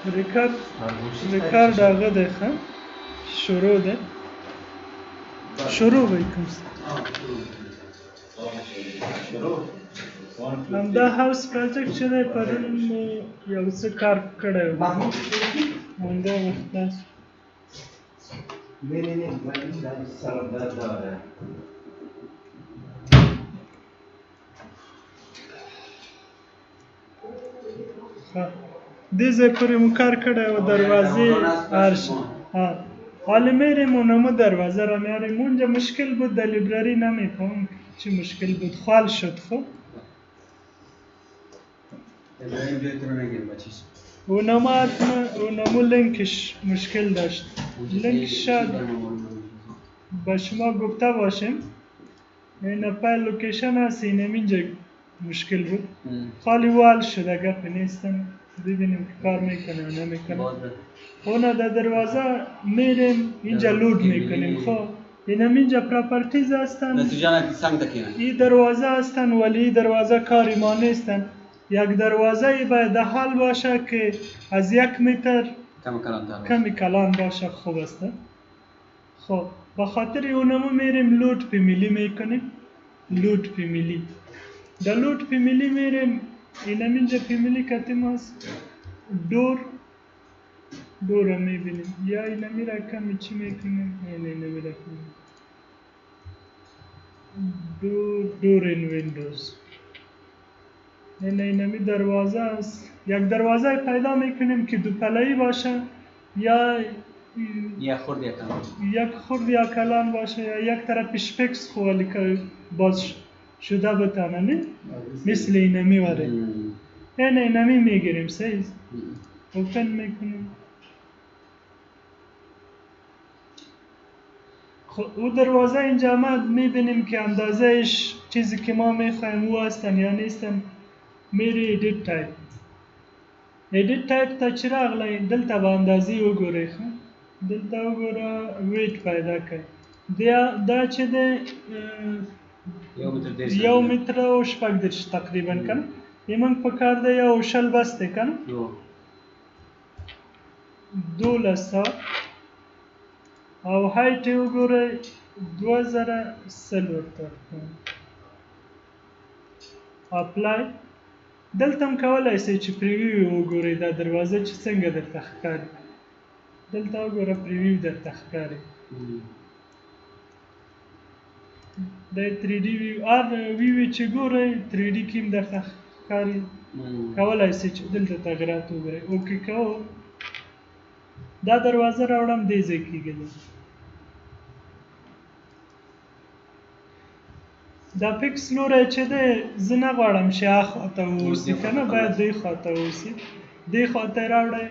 ریکارد آقا ده خواهم شروع ده شروع بکنم همدا هاوس پروژیکت چې دی پرون مو یو څه کار کړی و همدا وخت داسې دې ځای پورې مو کار کړی و دروازه عرش حالا میریم اونمو دروازه را میاریم اونجا مشکل بود در لیبراری نمیفهم چی مشکل بود خال شد خب اونمو لینکش مشکل داشت لینک شاید با شما گفته باشیم این پای لوکیشن هست اینم اینجا مشکل بود خالی وال شده گپ نیستم ببینیم که کار میکنه و نمیکنه اونا در دروازه میریم اینجا لود میکنیم خب اینم اینجا پراپرتیز هستن این دروازه هستن ولی این دروازه کاری ما نیستن یک دروازه باید حال باشه که از 1 متر کمی کلان باشه خوب است خب بخاطر اونمو میریم لود پی ملی میکنیم لود پی ملی در لود پی ملی میریم اینم اینجا پی ملی کتیم هست دور رو میبینیم یا اینمی را کمی چی میکنیم اینمی را کنیم دور این ویندوز اینمی دروازه است یک دروازه پیدا میکنیم که دو پله‌ای باشه یا یک خورد یا کلان باشه یا یک طرفش فکس خواهی که باز شده بتانه نه مثل اینمی وره اینمی میگیریم سیز اوپن میکنیم او دروازه اینجا آمد میبینیم که اندازهش چیزی که ما میخوایم او هستن یا نیستن میری ایدیت تایپ تا چرا اغلایی دلتا با اندازه او گوره دلتا او گوره ویت پیدا کرد دا چه ده 1 متر و 8 تقریبا کن ایمان پکار ده یا شل بسته کن 1200 او هایت او گوره 2000 ورته اپلای دلته هم کولای شئ چې پریویو وګورئ دا دروازه چې څنګه درته ښکاري دلته وګوره پریویو درته ښکاري دا 3D ویو ویو چې ګورئ 3D کې هم درته ښکاري کولای شئ چې دلته تغیرات وګورئ اوکې کوو دا دروازه راوړم دې ځای کېږي دا فکس لوری چې دی زه نه غواړم چې هاخواته واوسي که نه باید دې خواته واوسي دې خواته یې راوړئ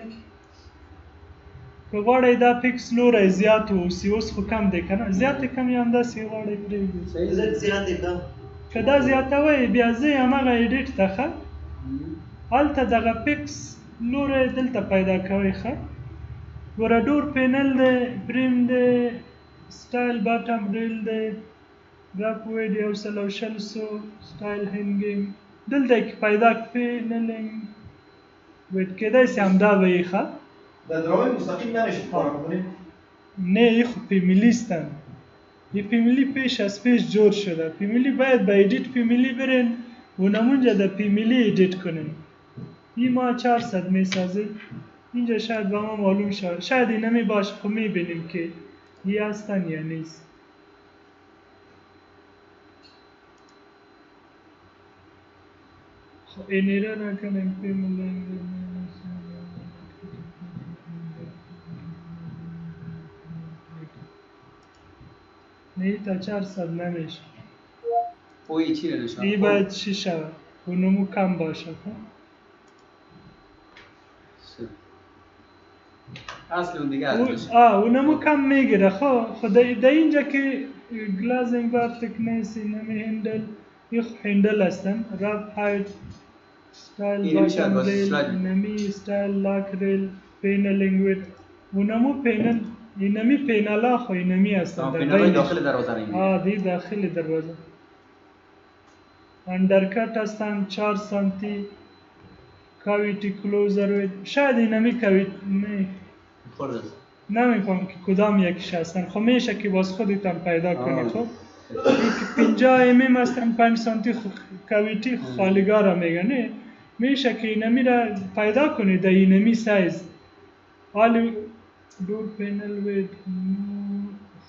که غواړئ دا فکس لوری زیات واوسي اوس خو کم دی که نه زیات یې کم یا همداسې یې غواړئ پرېږدئ که دا زیاتوئ بیا ځئ همغه ایډیټ ته ښه هلته دغه فکس لوری دلته پیدا کوئ ښه ګوره ډور پینل دی فریم دی سټایل باټم ریل دی رپ ویډ 120 سټایل هنګینګ دلته کې پیدا پینلینګ ویډ کېدای شي همدا به یې ښه دا دراوی مستقیم نمیشه کار کنید؟ نه یه خب پیمیلی استن یه پیمیلی پیش از پیش جور شده پیمیلی باید با ایدیت پیمیلی برین و نمونجا دا پیمیلی ایدیت کنین این ما 400 میسازه اینجا شاید با ما معلوم شد شاید این نمی باشه خب میبینیم که یه هستن یا نیست خب اینی را نکنیم پیمیلی نه تا 400 نمیشه اوی چی رو نشان؟ این باید چی شود؟ اونمو کم باشه اصل اون دیگه از اونمو کم میگیره خب در اینجا که گلازینگ بار تکنیس اینمی هندل یک هندل هستن راب هایت ستایل باتم ریل اینمی ستایل لاک ریل پینلینگ ویت اونمو پینل اینمی پینالا خو اینمی هستن پینالای داخل دروازه رو دی داخل دروازه اندرکت هستن 4 سانتی کاویتی کلوزر شاید اینمی کاویت خورد است. نمیفهم که کدام یکیش هستن خب میشه که باز خودتان پیدا کنی خب این که 50 mm هستن 5 سانتی کاویتی خالیگاه را میگن میشه که اینمی را پیدا کنی در اینمی سایز حالی دور پینل وید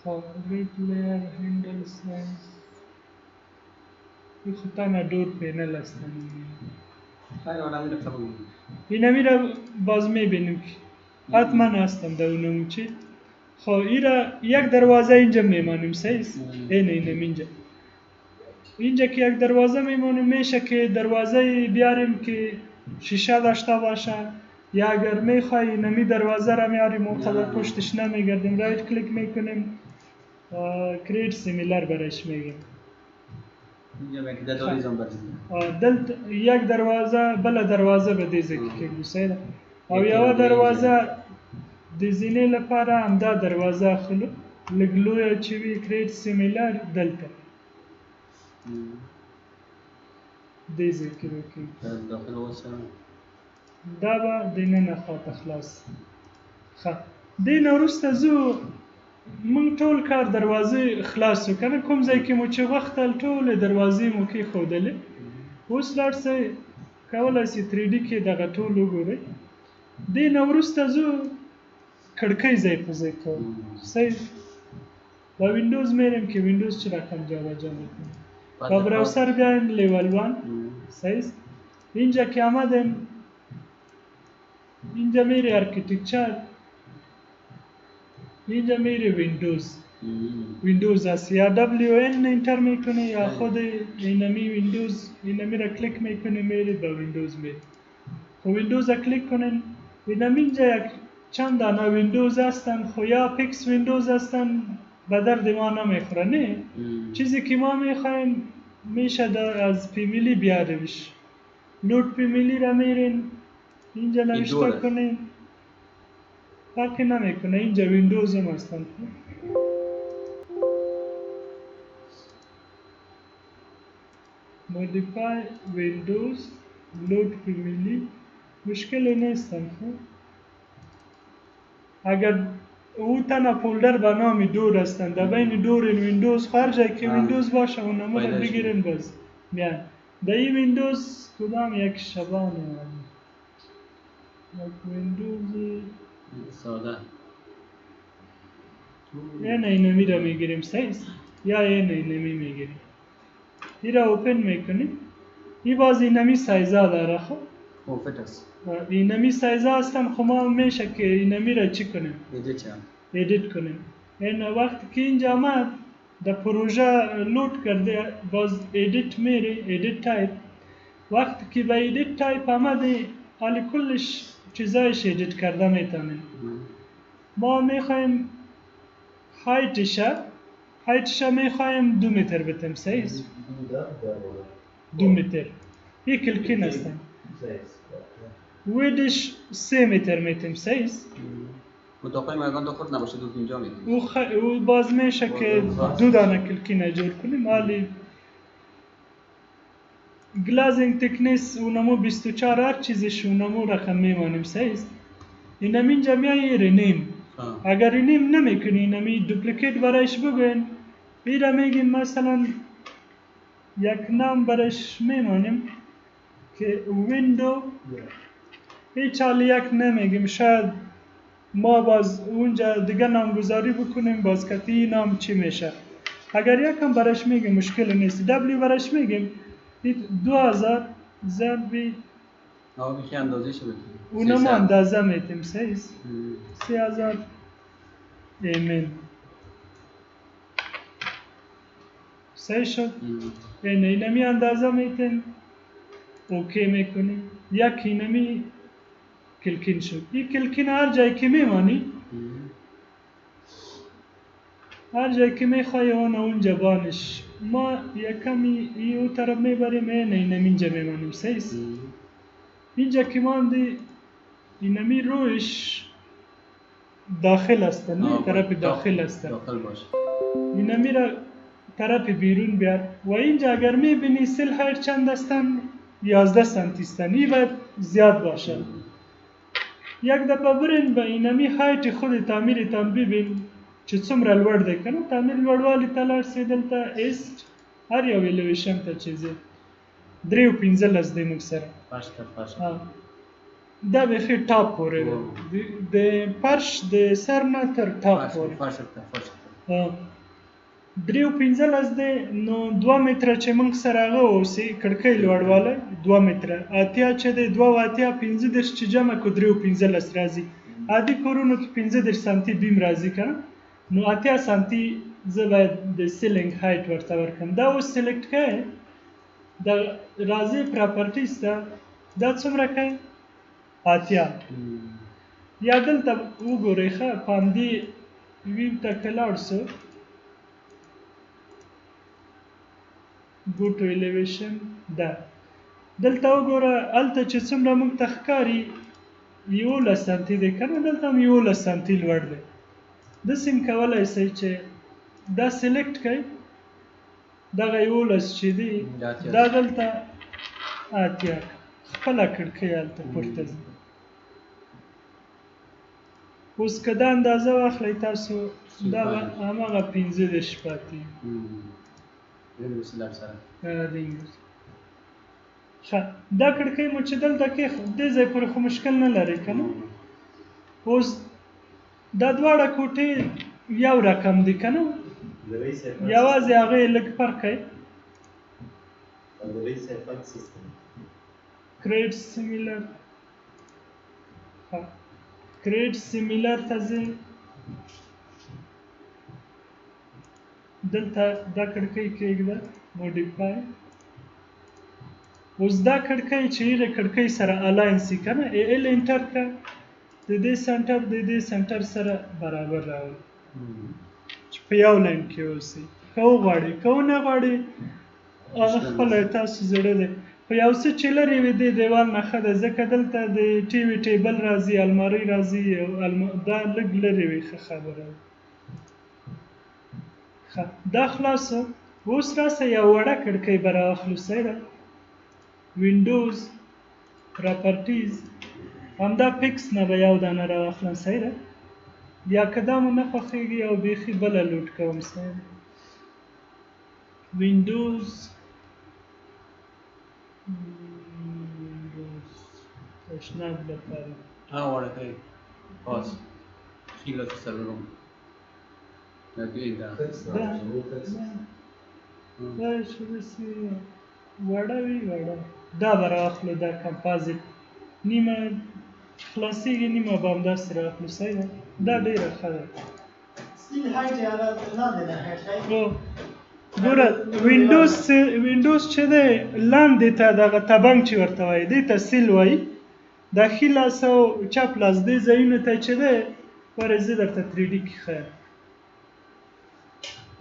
فابریک لیر هندل سایز این خطانه دور پینل هستن خیلی آدم میره قبول. اینمی را باز میبینیم که حتما هستم در اونمو چی خب ایرا یک دروازه اینجا میمانیم سیز اینم اینجا که یک دروازه میمانیم میشه که دروازه بیاریم که شیشه داشته باشه یا اگر میخوای نمی دروازه را میاریم و قدر پشتش نمیگردیم رایت کلیک میکنیم کریت سیمیلر برش میگیم اینجا میگه دادالیزم برزید. دلت یک دروازه بلا دروازه به دیزه که گوسیده او یو دروازه دیزینه لپاره همدا دروازه خلو لگلویا چوی کریت سیمیلر دلتا دیزه که بکنیم داخل واسه دا با دینه نخواه خلاص خواه دینه روست زو من طول کار دروازه خلاصو کنه کم زی که مو چه وقت طول دروازه مو که خودلی اوس لارسه کولای سی 3D که دغه ټول وګورئ دینه وروسته زو کړکۍ ځای په ځای کوم صحیح با ویندوز میریم که ویندوز چه رقم جابجا میکنیم با براوسر بیایم لیول 1 صحیح اینجا که آمدیم اینجا میری ارکیتکچر اینجا میری ویندوز هست یا WN انتر میکنی یا خود اینمی ویندوز اینمی را کلیک میکنی میری با ویندوز میری خب ویندوز را کلیک کنین اینمی اینجا یک چند دانه ویندوز هستن خو یا پیکس ویندوز هستن به درد ما نمیخوره نه چیزی که ما میخوایم میشه از پیمیلی بیاریمش لود پیمیلی را میرین اینجا نوشته کنین فرقی نمیکنه اینجا ویندوز هم هستن مودیفای ویندوز لود فامیلی مشکلی نیستن اگر او تنها فولدر به نام دور هستن در بین دور این ویندوز هر جایی که ویندوز باشه اونمو رو بگیرین باز میان در این ویندوز کدام یک شبانه یک ویندوز ساده یا اینمی را میگیریم سیز یا اینمی میگیریم این را اوپن میکنیم این باز اینمی سایزا داره خب اوفت است اینمی سایزا هستن خب ما میشه که اینمی را چی کنیم ایدیت کنیم این وقتی که اینجا آمد در پروژه لود کرده باز ایدیت میری ایدیت تایپ وقتی که به ایدیت تایپ آمده حالی کلش چیزایش ایدیت کرده میتونیم ما میخوایم هایتش میخوایم 2 متر بتیم سیز 2 متر یک کلکین هستن ویدش 3 متر میتیم سیز متوقع مردان تو خود نباشه دو اینجا میتیم او باز میشه که 2 دانه کلکین جور کنیم حالی گلازینگ تکنیس اونمو 24 هر چیزش اونمو رقم میمانیم سیز اینم اینجا میایی رنیم اگر رنیم نمیکنی اینمی دوپلیکیت برایش بگوین ایرا میگیم مثلا یک نام برایش میمانیم که ویندو هیچ حالی یک نمیگیم شاید ما باز اونجا دیگه نامگذاری بکنیم باز کتی نام چی میشه اگر یکم برایش میگیم مشکل نیست دبلیو برایش میگیم 2000 ضربی میشه اندازه شو بکنیم اونم اندازه میتیم 3000 ایمن صحیح شد اینمی اندازه میتیم اوکی میکنیم یک اینمی کلکین شد این کلکین هر جایی که میمانی هر جایی که میخوای اونجا بانش ما یکمی او طرف میبریم اینمی اینجا میمانیم صحیح اینجا که مانده اینمی روش داخل هستن نه طرف داخل هستن اینمی را طرف بیرون بیار و اینجا اگر میبینی سل هایر چند هستن 11 سانتی هستن این باید زیاد باشه. یک دفعه برین به اینمی هایت خود تعمیرتان ببین چې څومره لوړ دی که نه تعمیر لوړوالي ته لاړ سئ دلته ایسټ هر یو الیویشن ته چې ځئ 3.15 دی موږ سره دا بیخي ټاپ پورې دی د فرش د سر نه تر ټاپ پورې 3.15 دی نو 2 متره چې موږ سره هغه اوسي کړکۍ لوړوالی 2 متره اتیا چې دی 2 اتیا 15 چې جمع کو 3.15 راځي عادي کورونو کې 15 سانتي بیم راځي که نو اتیا سانتي زه باید د سیلینګ هایټ ورته ورکړم دا اوس سلیکټ کړئ د راځي پراپرټیز ته دا څومره کوي اتیا یا دلته وګورئ ښه په همدې ویو ته که لاړ سو go to elevation ده دلته وګوره هلته چې څومره موږ ته ښکاري 11 سانتي دی که نه دلته هم 11 سانتي لوړ دی داسې هم کولی شئ چې دا سلیکټ کړئ دغه 11 چې دی دا دلته اتیا خپله کړکۍ هلته پورته ځي اوس که دا اندازه واخلئ تاسو دا به هماغه 15 پاتې دا کړکۍ مو چې دلته کېښود دې ځای پورې خو مشکل نه لري که نه اوس دا دواړه کوټې یو رقم دي که نه یوازې هغه یې لږ فرق کوي کریټ سیمیلر ته ځئ دلته دا کړکۍ کېږده موډیفای اوس دا کړکۍ چې هغې کړکۍ سره الاین سي که نه ال انټر کړه د دې سنټر د دې سنټر سره برابر راولي چې په یو لاین کې اوسي که وغواړئ که ونه غواړئ هغه خپله تاسو زړه دی خو یو څه چې لرې وي دې دیوال نه ښه ده ځکه دلته د ټي وي ټیبل راځي المارۍ راځي دا لږ لرې وي ښه خبره ده دا خلاصو اوس راسه یو وړه کړکۍ به راواخلو سیده وینډوز پراپرټیز همدا پکس نه به یو دانه راواخلم سیده یا که دا مو نه خوښېږي او بیخي بله لوډ کوم سیده وینډوز تشناب لپاره وړه کوي پاس خیله سرورم دا چې داسې وړه وي وړه دا به راواخلو دا کمپازیټ نیمه خلاصېږي نیمه به همداسې راواخلو صحیح ده دا ډېره ښه ده ګوره وینډوز چې دی لاندې ته دغه تبنګ چې ورته وایي دې ته سیل وایي دا ښي لاس او چپ لاس دې ځایونو ته چې دی ورې زه درته 3D کې ښیم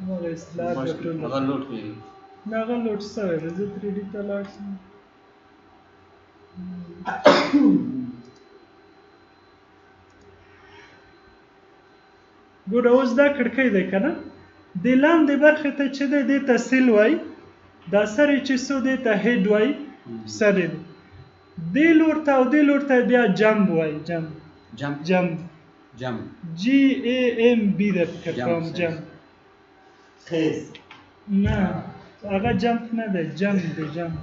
هغه اصطلاح ګټونه هغه لوډ کوي نه هغه لوډ شوی دی زه 3D ته لاړ شم ګوره اوس دا کړکۍ دی که نه د لاندې برخې ته چې دی دې ته سیل وایي دا سر یې چې څو دی ته هیډ وایي سر یې دی دې لور ته او دې لور ته بیا جمب وایي جمب جی ای ام بی ده فکر کوم جمب نه هغه جمپ نه دی جمپ دی جمپ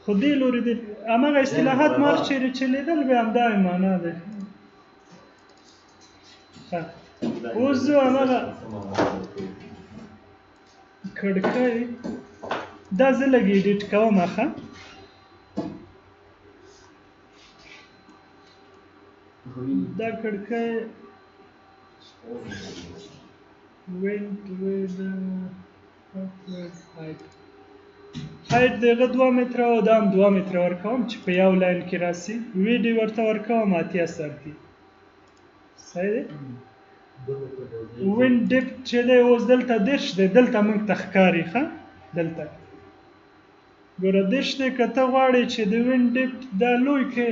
خو دې لوري دی هماغه اصطلاحات مار چیرې چلیدل بیا همدا معنا دی اوس زه هماغه کړکۍ دا زه لږ ایډیټ کوم ښه دا کړکۍ هایټ دغه 2 متره او دا هم 2 متره ورکوم چې په یو لاین کې راسي ویډ ورته ورکوم 80 سانتي صحیح دی وین ډیپ چې دی اوس دلته دېرش دی دلته موږ ته ښکاري ښه دلته ګوره دېرش دی که ته غواړې چې د وین ډیپ دا لوی کې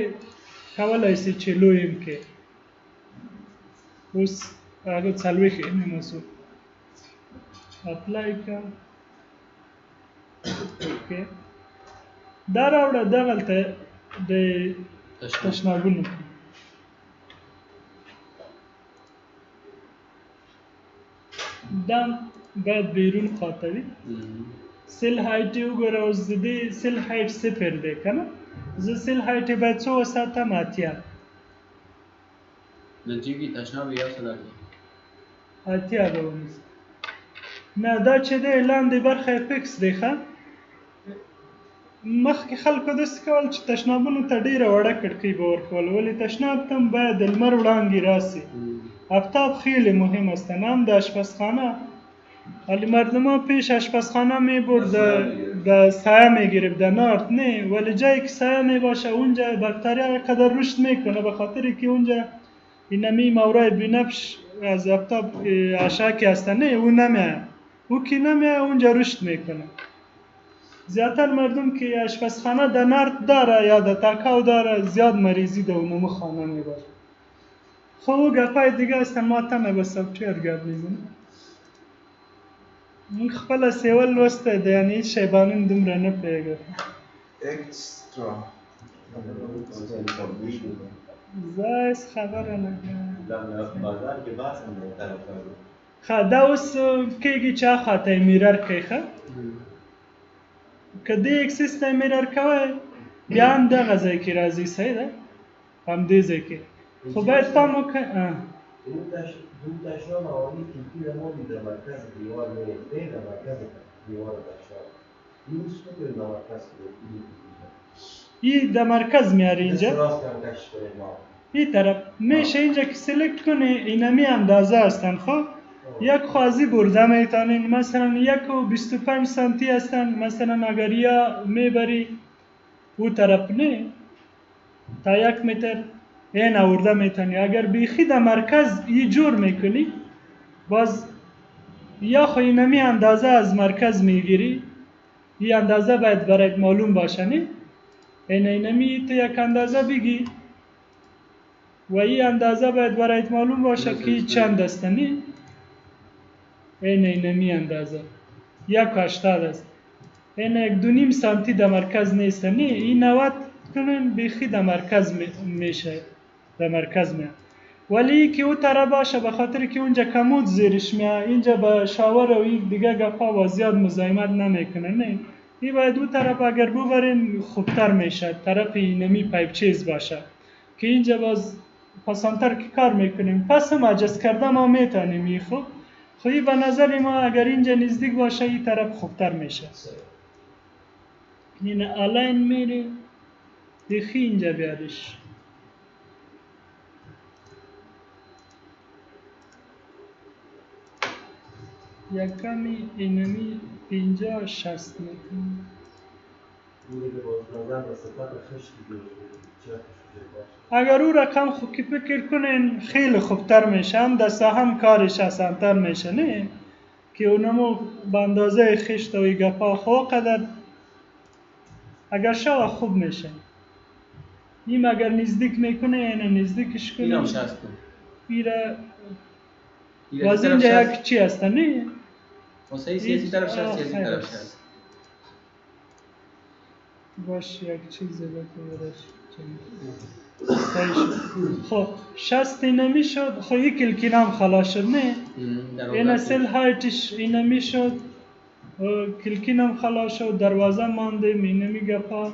کولی سي چې لوی هم کې اوس هغه 40 mm شو اپلای کا اوکې دا راوړه دغلته د تشنابونه دم باید بیرون خاطری سل هایتی وګوره اوس د دې سل هایت صفر دی که نه زه سل هایت یې باید څو وساتم اتیا نجیبی تشناب یا سلاتی اتیا به ونیسم نه دا چې دی لاندې برخه یې فکس دی ښه مخکې خلکو داسې کول چې تشنابونو ته ډېره وړه کړکۍ به ورکول ولې تشناب ته هم باید د لمر وړانګې راسي آفتاب خیلی مهم است نام د آشپزخانه ولی مردم ها پیش آشپزخانه می برد در سایه می گرفت در نارد نه ولی جایی که سایه می باشه اونجا باکتریا قدر رشد میکنه به خاطری که اونجا اینمی مورای بینفش از آفتاب عشاکی هست نه او نمیه او که نمیه اونجا رشد میکنه زیادتر مردم که آشپزخانه در نارد داره یا در تاکاو داره زیاد مریضی در اونمو خانه می باشه خب او گپای دیگه هستن ما تمه به سافټویر گپ میزنیم موږ خپله سیول لوستی دی یعنې هېڅ شی باندې دومره نه پوهېږم Extra. زه هېڅ خبره نه کوم بازار کې بحث هم دی طرف ښه دا اوس کېږي چې هخواته یې میرر کوي ښه که دې اکسس ته یې میرر کوی بیا هم دغه ځای کې راځي صحیح ده همدې ځای کې خو باید پام وکړئ اون تشناب حوالی کلکی ما در مرکز دیوار نیست نه در مرکز دیوار تشناب این سوپ در مرکز این در مرکز میاره اینجا راست هم کشش کنید ما این طرف میشه اینجا که سلکت کنی اینمی اندازه هستن خب یک خوازی برده میتونین مثلا 1.25 سانتی هستن مثلا اگر یا میبری او طرف نه تا 1 متر این آورده میتونی اگر بیخی در مرکز یه جور میکنی باز یا خو اینمی اندازه از مرکز میگیری این اندازه باید برایت معلوم باشه نه اینمی تو یک اندازه بگی و این اندازه باید برایت معلوم باشه که چند است نه اینمی اندازه 1.80 است این 1.5 سانتی در مرکز نیست نه این 90 کنن بیخی در مرکز میشه در مرکز میاد ولی که او طرف باشه به خاطر که اونجا کمود زیرش میاد اینجا با شاور و این دیگه گپا و زیاد مزاحمت نمیکنه نه این باید او طرف اگر ببرین خوبتر میشه طرف اینمی پایپ چیز باشه که اینجا باز پسانتر که کار میکنیم پس هم عجز کرده ما میتونیم این خوب خوی به نظر ما اگر اینجا نزدیک باشه این طرف خوبتر میشه این الاین میره دیخی اینجا بیارش یکمی اینمی 50-60 میکنی بوده که باز نظر و صفت خشتی بیرون اگر او رقم خوب که فکر کنین خیلی خوبتر میشه هم دسته هم کارش آسانتر میشه نه که اونمو به اندازه خشت و گپا خواه قدر اگر شو خوب میشه این اگر نزدیک میکنه یعنی نزدیکش کنه اینم شست ایره باز اینجا یک چی هست نه واسه سیاسی طرف شست سیاسی طرف شست باش یک چیز بکنیدش خب شست اینمی شد خب یک کلکینام خلاص شد نه این سل هایتش اینمی شد کلکینم خلاص شد دروازه مانده اینمی گپا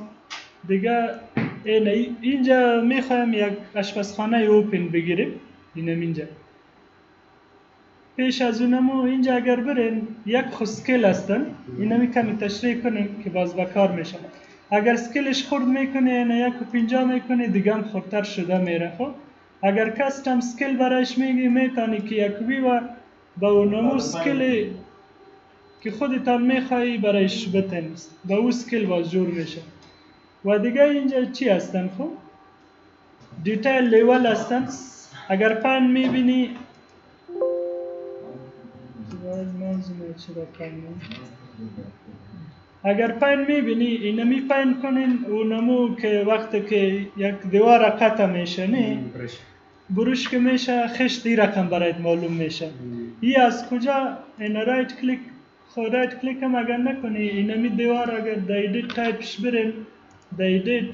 دیگه اینجا میخوایم یک آشپزخانه اوپن بگیریم اینم اینجا پیش از اونمو اینجا اگر برین یک خو سکیل هستن اینمی کمی تشریح کنیم که باز بکار میشه اگر سکیلش خورد میکنه یعنی 1.50 میکنه دیگه هم خورتر شده میره خب اگر کستم سکیل برایش میگی میتونی که یکوی و با اونمو سکیل که خودتان میخوایی برایش بتنیست با او سکیل باز جور میشه و دیگه اینجا چی هستن خب دیتیل لیول هستن اگر پایین میبینی اگر پایین میبینی اینمی پایین کنین اونمو که وقتی که یک دیوار قطع میشه نه بروش که میشه خشت این رقم برایت معلوم میشه این از کجا این رایت کلیک خود رایت کلیک هم اگر نکنی اینمی دیوار اگر دا ایدیت تایپش برین دا ایدیت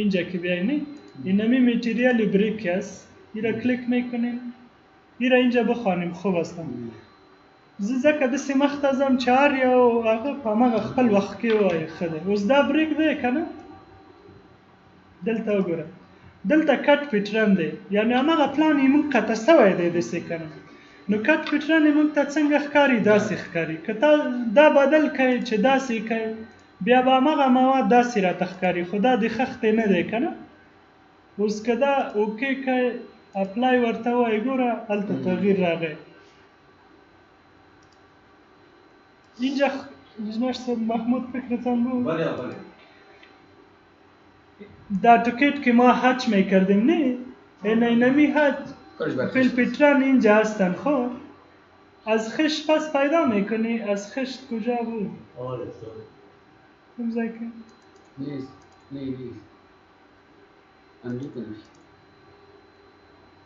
اینجا که بیاینی اینمی متریال بریک است ایرا کلیک میکنیم ایرا اینجا بخوانیم خوب هستم زکه دسی مختازم چهار یا آقا پاماغ خپل وقت که وای خده اوز دا بریک ده کنه دلتا وګوره دلته کټ پیټرن دی یعنی هغه پلان یې مونږ قطع سوی دی داسې کنه نو کټ پیټرن یې مونږ ته څنګه ښکاري داسې ښکاري که تا دا بدل کړئ چې داسې کړئ بیا به هماغه مواد داسې راته ښکاري خو دا د خښتې نه دی که نه اوس که دا اوکې کړئ اپلای ورته ووایي ګوره هلته تغییر راغی اینجا جناش صاحب محمود فکرتان بود بله در تکیت که ما حج میکردیم نه اینمی حج فیل پیتران اینجا هستن خب از خشت پس پیدا میکنی از خشت کجا بود کم که نیست امجو کنیش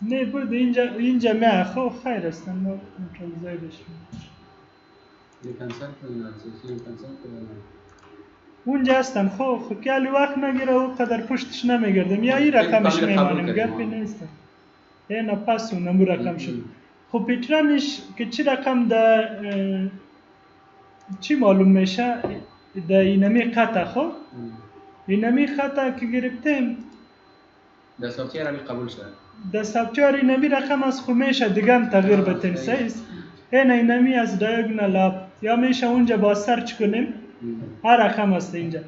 نه بود اینجا میاه خب خیر هستن ما کنترل زایدش یه کنسل کنیم کنسل کنیم اونجا هستن خب که وقت نگیره و قدر پشتش نمیگردم یا این رقمش میمانیم گپی نیستن اینا پس اونمو رقم شد خب پیترانش که چی رقم دا چی معلوم میشه دا اینمی قطع خب اینمی قطع که گرفتیم دا سافتیر همی قبول شد دا سافتیر اینمی رقم از خو میشه دیگه هم تغییر بتن سایز اینمی از دایگنال اپ یا میشه اونجا با سرچ کنیم هر رقم هست اینجا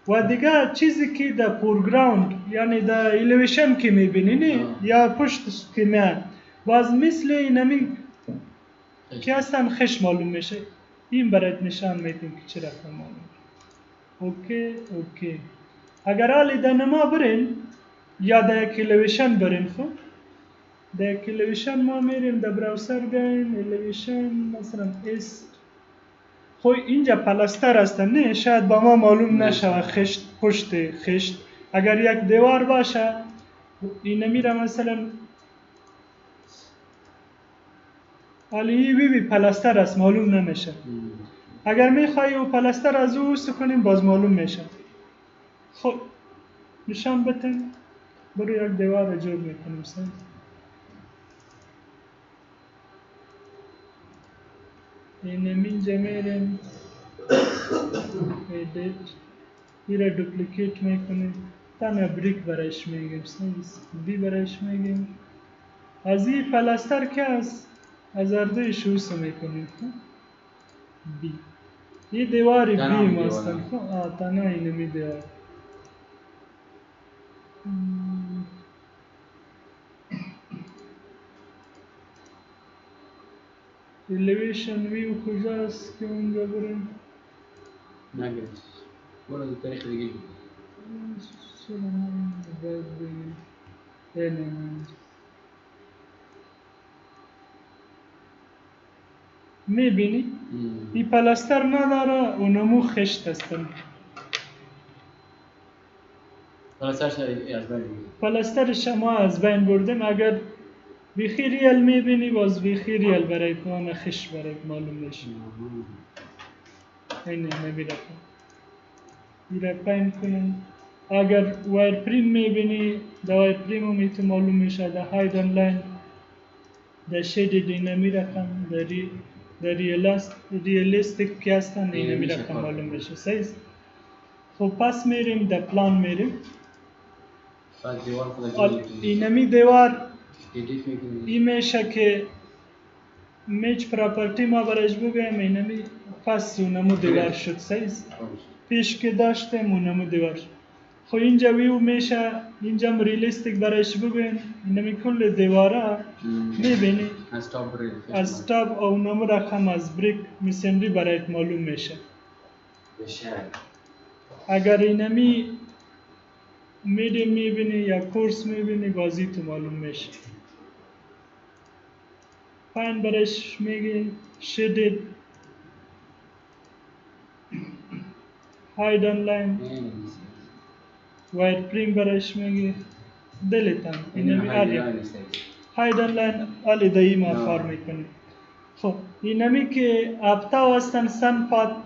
و دیگه چیزی که در پورگراوند یعنی در ایلیویشن که میبینی یا پشت که میاد باز مثل اینمی که هستن خش معلوم میشه این برایت نشان میدیم که چه رقم معلوم اوکی اگر حالی در نما برین یا در یک ایلیویشن برین خب در یک ایلیویشن ما میریم در براوسر گین ایلیویشن مثلا است خو اینجا پلاستر هستن نه شاید با ما معلوم نشه خشت پشت خشت اگر یک دیوار باشه این میره مثلا حالی پلاستر است معلوم نمیشه اگر میخوایی و پلاستر از او کنیم باز معلوم میشه خب نشان بتن برو یک دیوار جور میکنیم سن اینجا میریم ایدیت ایره دوپلیکیت میکنیم تنها بریک برایش میگیم سنس بی برایش میگیم از این پلاستر که از ارده شوس میکنیم بی یه دیواری بی ماستن تنها اینمی دیوار ایلیویشن ویو کجاست که اونجا بریم نگرد برو دو تاریخ دیگه میبینی؟ این پلاستر نداره اونمو خشت هستن پلاسترش ما از بین بردیم اگر بیخی ریال میبینی باز بیخی ریال برای کنه خش برای معلوم میشه اینه نمیرکن ایره پین کنن اگر وایر پریم میبینی دا وایر پریمو میتو معلوم میشه دا هایدن لاین دا شیدید اینه میرکن دا ریالیستیک که هستن اینه میرکن معلوم میشه سیز خب پس میریم دا پلان میریم اینمی دیوار این میشه که میچ پراپرتی ما برش بگویم اینمی پس اونمو دیوار شد سیز پیش که داشتیم اونمو دیوار شد خب اینجا ویو میشه اینجا هم ریلیستیک برش بگویم اینمی کل دیواره میبینی از تاب اونمو رقم از بریک میسنری برایت معلوم میشه اگر اینمی میدیم میبینی یا کورس میبینی بازی تو معلوم میشه پایین برش میگی شدید هایدن لاین وایر پریم برش میگی دلیتن اینمی آلیا هایدن لاین آلی دایی ما کار میکنی خب اینمی که ابتا هستن سن پات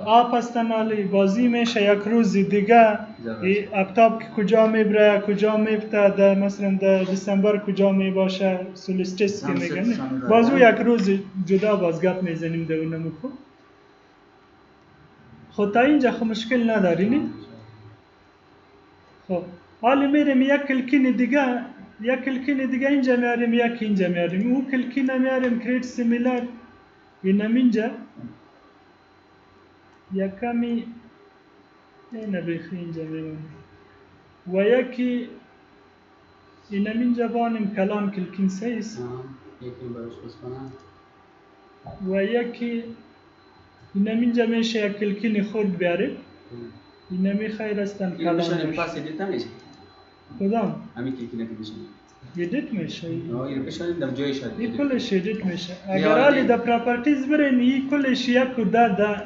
آپ هستن حالی بازی میشه یک روز دیگه اپتاپ که کجا میبره کجا میفته در مثلا در دسامبر کجا میباشه سولستیس که میگن بازو یک روز جدا بازگپ میزنیم در اونمو خب خب تا اینجا خب مشکل نداری نی؟ خب حالی میریم یک کلکین دیگه اینجا میاریم یک اینجا میاریم او کلکین میاریم کریت سیمیلر اینم اینجا یکمی اینه بیخی اینجا میمونیم و یکی اینم اینجا بانیم کلان کلکین سیز یکی براش بس کنم و یکی اینم اینجا میشه یک کلکین خورد بیاریم اینمی خیر هستن این کلان بشنیم میشه پاس ادیت نمیشه کدام؟ همین که نکی بشنیم ایدیت میشه این بشنیم دم جای شد این کلش ایدیت میشه اگر حالی در پراپرتیز برین این کلش یک دا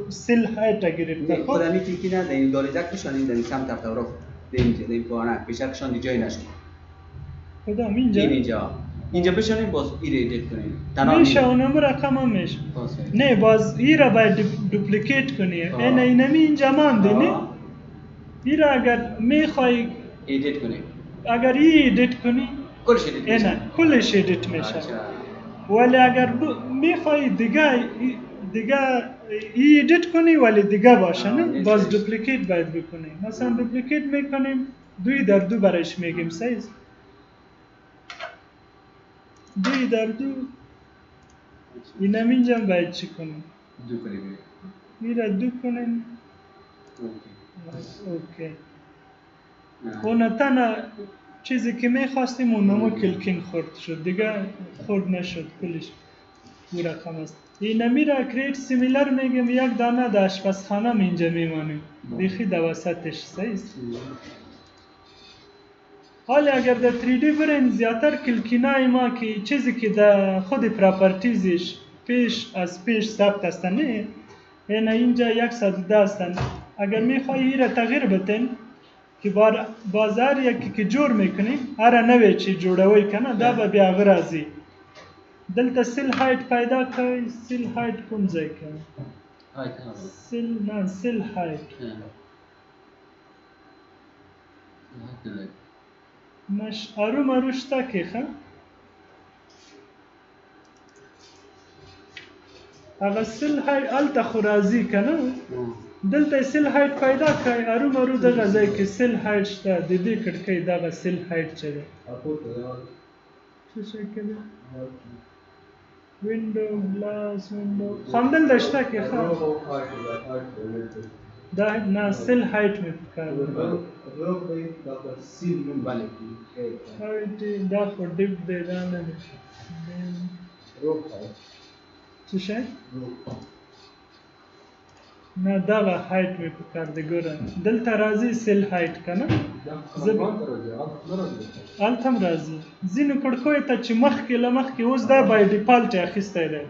سیل هایت گرفته خب خودمی که نه این دالیزک بشنیم در این سمت افتورا اینجا این پوانه بیشترشان جای نشد کدام اینجا بشنیم باز ایره ادیت کنیم میشه اونم رقم هم میشه نه باز ای را باید دوپلیکیت کنی اینمی اینجا مانده نه ای را اگر میخوای ادیت کنیم اگر ای ادیت کنی کلش ادیت میشه نه کلش ادیت میشه ولی اگر میخوای دیگه ای ادیت کنی ولی دیگه باشه نه باز دوپلیکیت باید بکنی مثلا دوپلیکیت میکنیم 2 در 2 برایش میگیم سایز 2 در 2 اینم اینجا باید چی کنیم 2 کنیم میره 2 کنیم اوکی اون تنها چیزی که میخواستیم اونمو کلکین خورد شد دیگه خورد نشد کلش این رقم است این میره کریت سیمیلر میگیم یک دانه در آشپزخانه اینجا میمانیم بیخی در وسطش سایز حالی اگر در 3D برین زیادتر کلکینای ما که چیزی که در خود پراپرتیزش پیش ثبت هستن نه این اینجا 110 هستن اگر میخوایی این را تغییر بتین که بازار یکی که جور میکنی هر نوی چی جوڑوی کنه دا با بیا غرازی دلتا سیل هایت پیدا کن سیل هایت کم زی کن سیل هایت مش آروش تا که خواهد اگر سیل هایت التا خورازی کنه دلتا سیل هایت پیدا کن آرو دا غزای که سیل هایت شتا دیدی کڑکی دا غا سیل هایت چه چه شکله؟ ویندو گلاس ویندو خواندن داشتا که خواه دا نه سیل هایت می پکار هایتی دا خور دیب دیدانه دی چه شای؟ نه دا غا هایت می پکار دی گورن دلتا رازی سیل هایت کنه آلتم رازی زینو کڑکوی تا چی مخ که اوز دا بای دیپالت اخیسته ده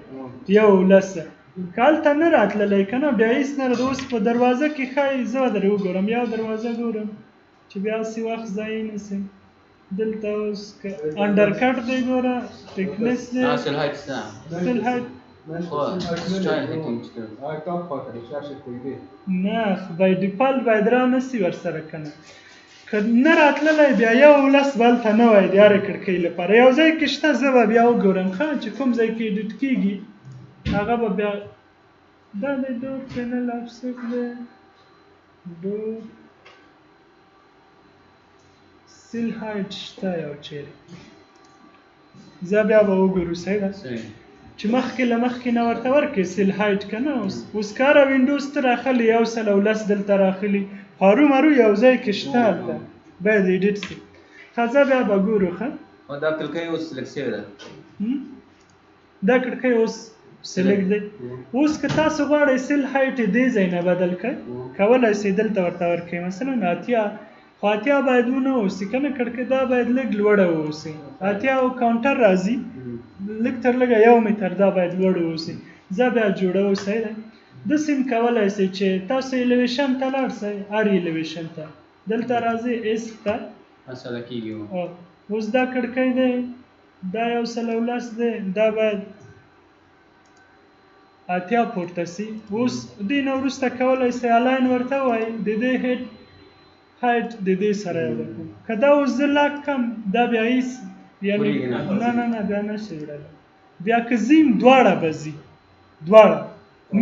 یو لسه که آلتا نرات للی کنه بیا ایس نرد اوز پا دروازه که خواهی زو در او گورم یا دروازه گورم چی بیا سی وقت زایی نسیم دلتا اوز که اندرکٹ دی گورا تکنس دی سیل هایت سیل هایت نه بای دیپالت باید را نسی ورسره کنه که نراتللی بیا یو لس بالته نه وای دیاره کړکۍ لپاره یو ځای کې شته زه به بیا وګورم ښه چې کوم ځای کې ایډیټ کېږي هغه به بیا دا دی ډور پینل افسیټ دی ډور سیل هایټ شته یو چیرې زه بیا به وګورو صحیح ده چې مخکې له مخکې نه ورته ورکړې سیل هایټ که نه اوس کاره وینډوز ته راخلي 110 دلته راخلي هارو یو ځای کې شته هلته باید ایډیټ شي ښه زه بیا به ګورو ښه دا کړکۍ اوس سلیکټ شوې ده دا کړکۍ اوس سلیکټ دی اوس که تاسو غواړئ سیل هایټ یې دې ځای نه بدل کړئ کولی شئ دلته ورته ورکړئ مثلا 80 خو 80 باید ونه اوسي که نه کړکۍ دا باید لږ لوړه واوسي 80 کاونټر راځي لږ تر لږه 1 متر دا باید لوړ واوسي زه بیا جوړوم صحیح ده داسې هم کولی شئ چې تاسو ایلیویشن ته لاړ شئ هر ایلیویشن ته دلته راځئ ایس ته مسله کېږي اوس دا کړکۍ دی دا 110 دی دا باید اتیا پورته سي اوس دې نه وروسته کولی سي الاین ورته وایي د دې هایټ د دې سره یو رقم که دا اوس زه لاک کم دا بیا هیڅ یعنې پورېږي نه. نه بیا نشي وړلی بیا که ځیم دواړه به ځي دواړه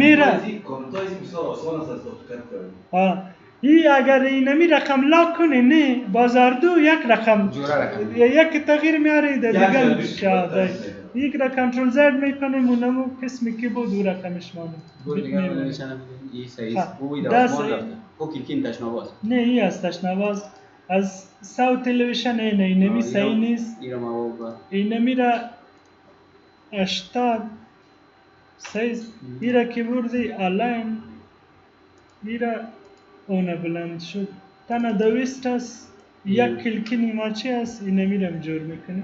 میره Con todo ese episodio, son las autocartas. ای اگر اینمی رقم لاک کنه نه بازاردو یک رقم جوره رقم. یک تغییر میاره در یک دیگر جوره شاده بیشتر. یک را کنترل زد میکنیم اونمو قسمی که بود دو رقمش مانه گوری دیگه رو نشانم این سعیست ها. بوی ده داستمان سعی. رفته خوکی کین تشنواز نه ای هستش نواز از ساو تلویشن اینمی صحیح نیست ایرم آو با اینمی را 80 سیز ایرا کیبوردی الاین ایرا اونه بلند شد تنها دویست است یک کلکی نیماچی است اینمی را جور میکنی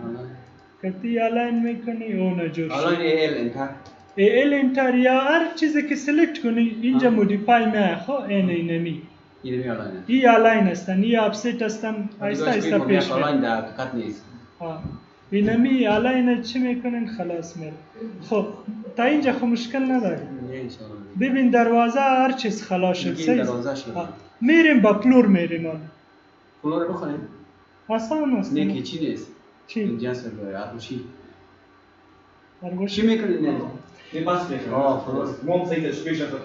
کتی الاین میکنی اونه جور حالا شد این ایل انتر ال انتر یا هر چیزی که سلکت کنی اینجا مودیفای میه خو اینمی اینمی حالا نه ای الاین هستن ای اپسیت هستن ایستا ایستا پیش حالا میره این در حقیقت نیست اینمی الاین چی میکنین خلاص میره خب تا اینجا خب مشکل نداره نه انشاءالله ببین دروازه هر چیز خلاص شد دیگه این دروازه شد. میریم با پلور میریم حالا فلور رو بخونیم آسان است نه که چی نیست چی؟ این جنس رو باید آتوشی ارگوش چی میکنید نه Nie patrz mnie, mam sobie też wyjść na to,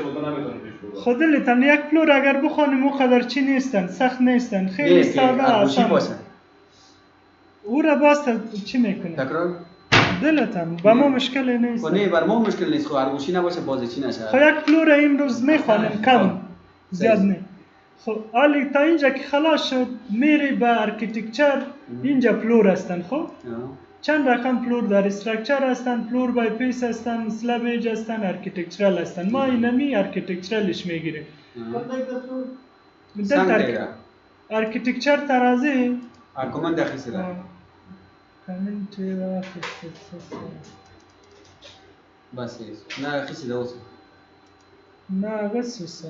bo to nawet nie wyjść. خودلتان یک پلور اگر بخوانیم او قدر چی نیستن سخت نیستن خیلی نه که ساده آتوشی آسان باشن او را باست چی میکنیم تکرار دلتان با ما مشکلی نیست خب نه بر ما مشکل نیست خب ارگوشی نباشه بازی چی خب نشه یک پلور امروز میخوانیم کم زیاد نه خب حالی تا اینجا که خلاص شد میری با ارکیتکچر اینجا پلور هستن خب چند رقم پلور در استرکچر هستن پلور بای پیس هستن سلب ایج هستن ارکیتکچرال هستن ما اینمی ارکیتکچرالش میگیریم سنگ دیگه ارکیتکچر ترازی ارکومن دخیصی ده کامنت و بس نه خیصی ده اوسه نه آقا سوسا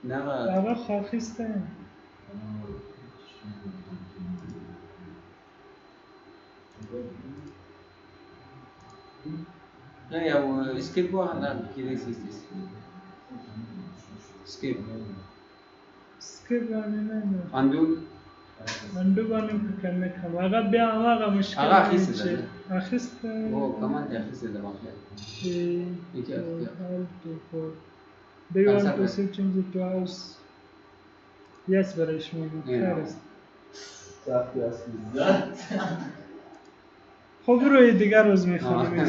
نه آقا خواخیسته نه یا اسکیپ با نه کی نیست اسکیپ سکیپ بانی نه اندون اندو بانی که میکنم آقا بیا آقا مشکل آقا خیسته ده اخیسته او کمان دخیصی ده باقی Okay, do you want to see change it to house? Yes, برایش میگم خیر است خب روی دیگر روز میخونیم